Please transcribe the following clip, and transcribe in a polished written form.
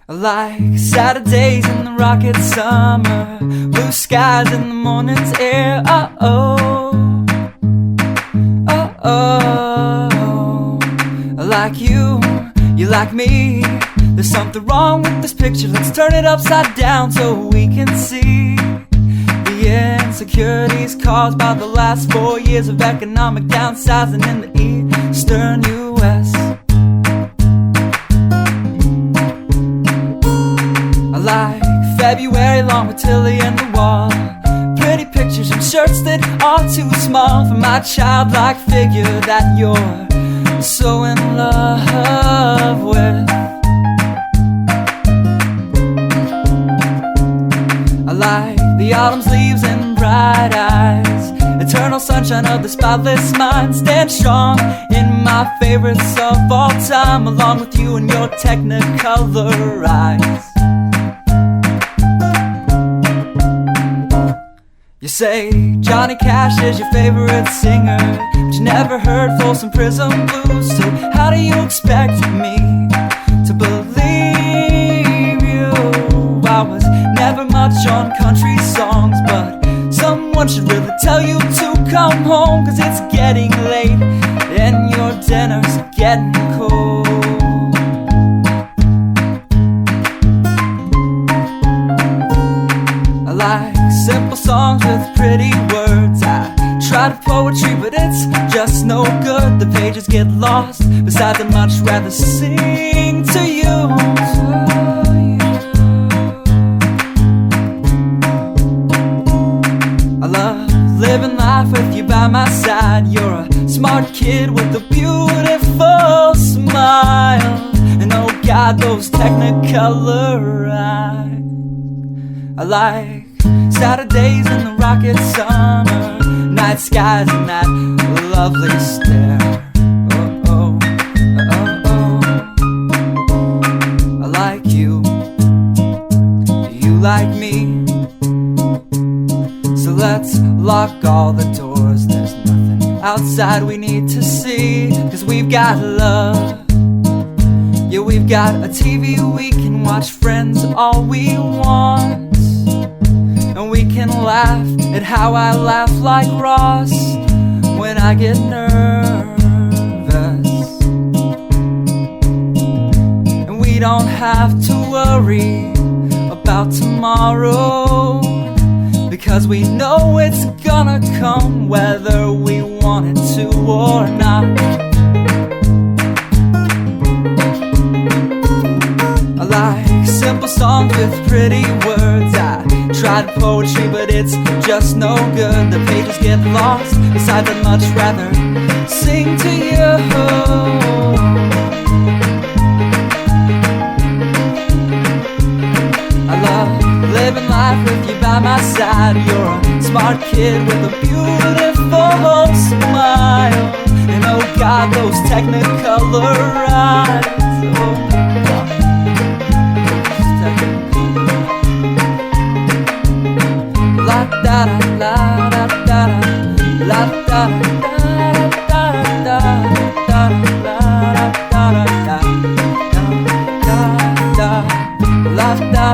Like Saturdays in the rocket summer, blue skies in the morning's air. Oh, like you like me. There's something wrong with this picture. Let's turn it upside down so we can see the insecurities caused by the last 4 years of economic downsizing in the eastern U.S. I like February long with Tilly and the wall. Pretty pictures and shirts that are too small for my childlike figure that you're so in love with. I like the autumn's leaves and bright eyes, eternal sunshine of the spotless mind. Stand strong in my favorites of all time, along with you and your technicolor eyes. You say Johnny Cash is your favorite singer, but you never heard Folsom Prison Blues. So how do you expect me to believe you? I was never much on country songs, but someone should really tell you to come home, 'cause it's getting late and your dinner's getting cold. I like simple songs with pretty words. I try to poetry, but it's just no good. The pages get lost. Besides, I'd much rather sing to you. I love living life with you by my side. You're a smart kid with a beautiful smile, and oh God, those technicolor eyes. I like Saturdays in the rocket summer, night skies and that lovely stare. I like you, you like me. So let's lock all the doors, there's nothing outside we need to see, 'cause we've got love. Yeah, we've got a TV we can watch, Friends all we want. And we can laugh at how I laugh like Ross when I get nervous. And we don't have to worry about tomorrow, because we know it's gonna come whether we want it to or not. I like simple songs with pretty words. I tried poetry, but it's just no good. The pages get lost. Besides, I'd much rather sing to you. I love living life with you by my side. You're a smart kid with a beautiful smile, and oh God, those technicolor eyes. Oh God. La da da da da la da da da da da da da da da da da la da